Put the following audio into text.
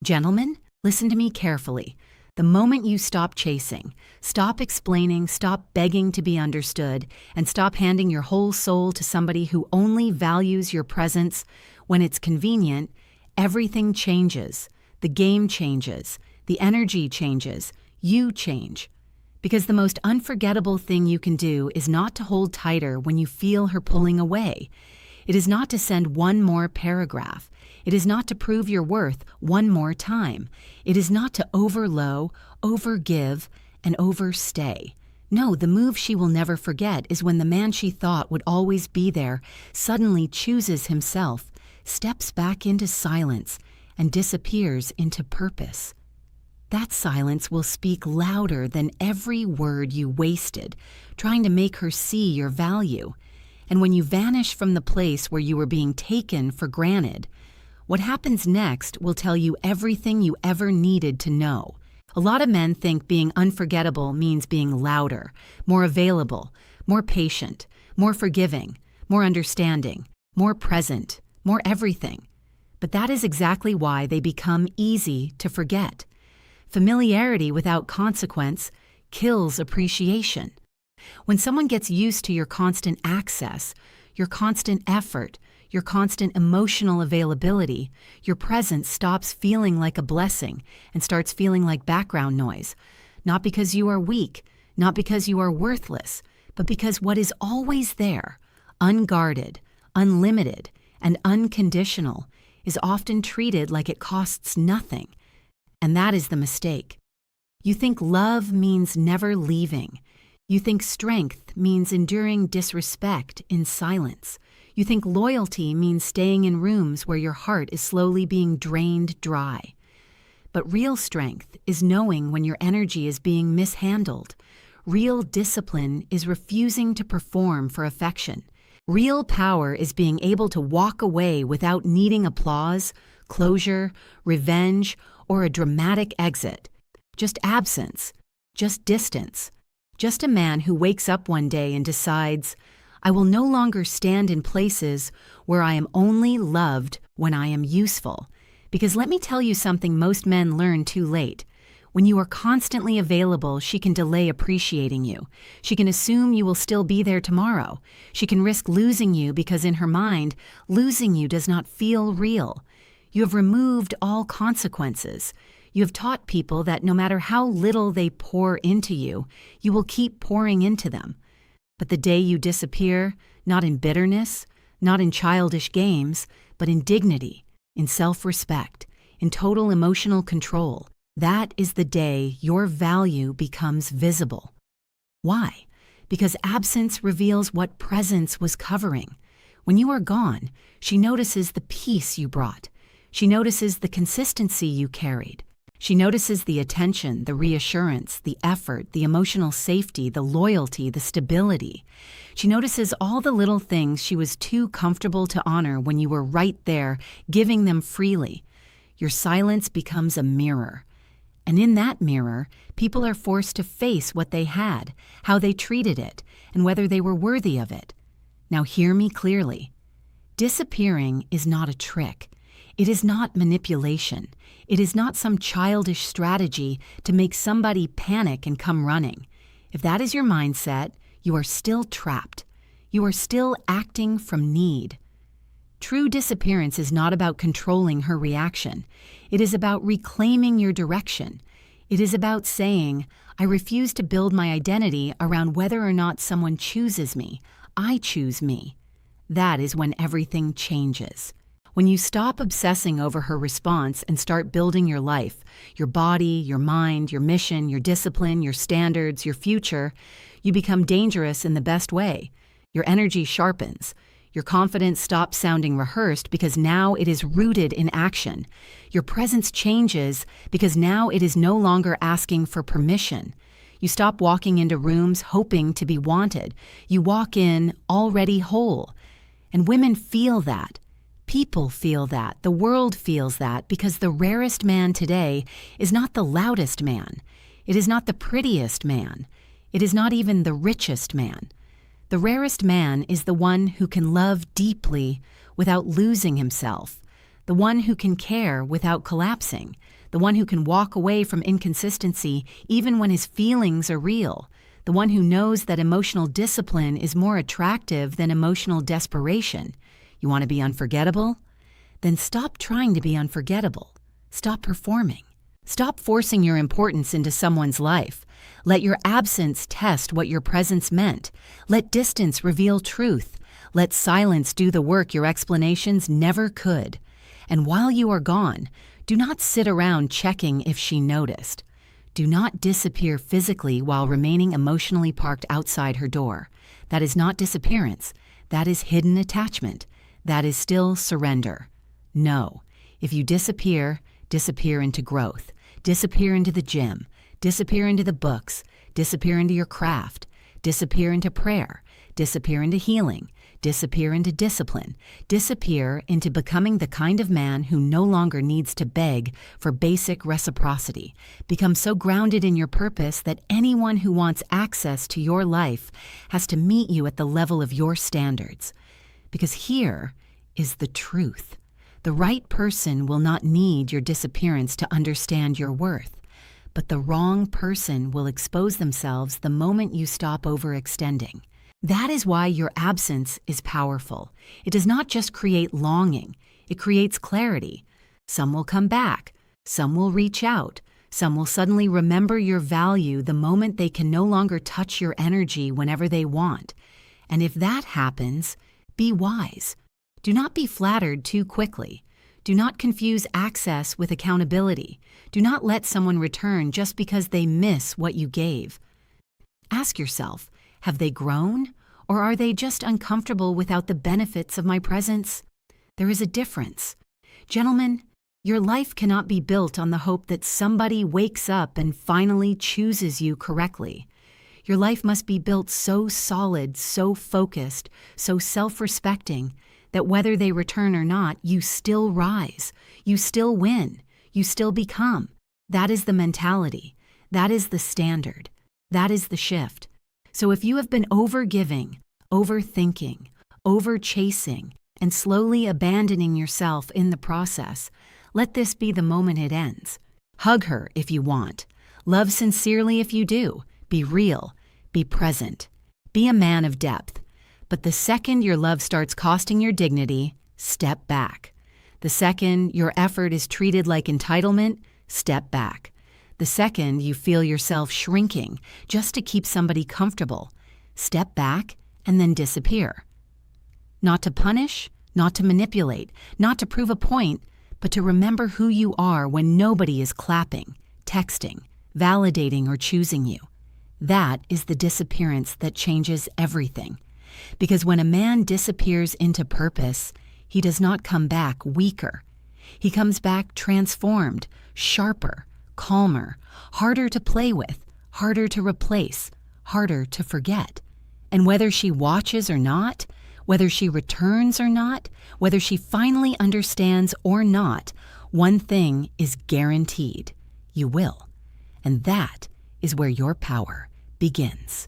Gentlemen, listen to me carefully. The moment you stop chasing, stop explaining, stop begging to be understood, and stop handing your whole soul to somebody who only values your presence when it's convenient, everything changes. The game changes. The energy changes. You change. Because the most unforgettable thing you can do is not to hold tighter when you feel her pulling away. It is not to send one more paragraph. It is not to prove your worth one more time. It is not to overlow, overgive, and overstay. No, the move she will never forget is when the man she thought would always be there suddenly chooses himself, steps back into silence, and disappears into purpose. That silence will speak louder than every word you wasted, trying to make her see your value. And when you vanish from the place where you were being taken for granted, what happens next will tell you everything you ever needed to know. A lot of men think being unforgettable means being louder, more available, more patient, more forgiving, more understanding, more present, more everything. But that is exactly why they become easy to forget. Familiarity without consequence kills appreciation. When someone gets used to your constant access, your constant effort, your constant emotional availability, your presence stops feeling like a blessing and starts feeling like background noise. Not because you are weak, not because you are worthless, but because what is always there, unguarded, unlimited, and unconditional, is often treated like it costs nothing. And that is the mistake. You think love means never leaving. You think strength means enduring disrespect in silence. You think loyalty means staying in rooms where your heart is slowly being drained dry. But real strength is knowing when your energy is being mishandled. Real discipline is refusing to perform for affection. Real power is being able to walk away without needing applause, closure, revenge, or a dramatic exit. Just absence, just distance, just a man who wakes up one day and decides, I will no longer stand in places where I am only loved when I am useful. Because let me tell you something most men learn too late. When you are constantly available, she can delay appreciating you. She can assume you will still be there tomorrow. She can risk losing you because in her mind, losing you does not feel real. You have removed all consequences. You have taught people that no matter how little they pour into you, you will keep pouring into them. But the day you disappear, not in bitterness, not in childish games, but in dignity, in self-respect, in total emotional control, that is the day your value becomes visible. Why? Because absence reveals what presence was covering. When you are gone, she notices the peace you brought. She notices the consistency you carried. She notices the attention, the reassurance, the effort, the emotional safety, the loyalty, the stability. She notices all the little things she was too comfortable to honor when you were right there, giving them freely. Your silence becomes a mirror. And in that mirror, people are forced to face what they had, how they treated it, and whether they were worthy of it. Now hear me clearly. Disappearing is not a trick. It is not manipulation. It is not some childish strategy to make somebody panic and come running. If that is your mindset, you are still trapped. You are still acting from need. True disappearance is not about controlling her reaction. It is about reclaiming your direction. It is about saying, I refuse to build my identity around whether or not someone chooses me. I choose me. That is when everything changes. When you stop obsessing over her response and start building your life, your body, your mind, your mission, your discipline, your standards, your future, you become dangerous in the best way. Your energy sharpens. Your confidence stops sounding rehearsed because now it is rooted in action. Your presence changes because now it is no longer asking for permission. You stop walking into rooms hoping to be wanted. You walk in already whole. And women feel that. People feel that. The world feels that because the rarest man today is not the loudest man. It is not the prettiest man. It is not even the richest man. The rarest man is the one who can love deeply without losing himself. the one who can care without collapsing, the one who can walk away from inconsistency even when his feelings are real, the one who knows that emotional discipline is more attractive than emotional desperation. You want to be unforgettable? Then stop trying to be unforgettable. Stop performing. Stop forcing your importance into someone's life. Let your absence test what your presence meant. Let distance reveal truth. Let silence do the work your explanations never could. And while you are gone, do not sit around checking if she noticed. Do not disappear physically while remaining emotionally parked outside her door. That is not disappearance. That is hidden attachment. That is still surrender. No. If you disappear, disappear into growth. Disappear into the gym. Disappear into the books. Disappear into your craft. Disappear into prayer. Disappear into healing. Disappear into discipline. Disappear into becoming the kind of man who no longer needs to beg for basic reciprocity. Become so grounded in your purpose that anyone who wants access to your life has to meet you at the level of your standards. Because here is the truth. The right person will not need your disappearance to understand your worth, but the wrong person will expose themselves the moment you stop overextending. That is why your absence is powerful. It does not just create longing, it creates clarity. Some will come back, some will reach out, some will suddenly remember your value the moment they can no longer touch your energy whenever they want. And if that happens, be wise. Do not be flattered too quickly. Do not confuse access with accountability. Do not let someone return just because they miss what you gave. Ask yourself, have they grown, or are they just uncomfortable without the benefits of my presence? There is a difference. Gentlemen, your life cannot be built on the hope that somebody wakes up and finally chooses you correctly. Your life must be built so solid, so focused, so self-respecting, that whether they return or not, you still rise, you still win, you still become. That is the mentality. That is the standard. That is the shift. So if you have been overgiving, overthinking, overchasing, and slowly abandoning yourself in the process, let this be the moment it ends. Hug her if you want. Love sincerely if you do. Be real. Be present. Be a man of depth. But the second your love starts costing your dignity, step back. The second your effort is treated like entitlement, step back. The second you feel yourself shrinking just to keep somebody comfortable, step back and then disappear. Not to punish, not to manipulate, not to prove a point, but to remember who you are when nobody is clapping, texting, validating, or choosing you. That is the disappearance that changes everything. Because when a man disappears into purpose, he does not come back weaker. He comes back transformed, sharper, calmer, harder to play with, harder to replace, harder to forget. And whether she watches or not, whether she returns or not, whether she finally understands or not, one thing is guaranteed: you will. And that is where your power begins.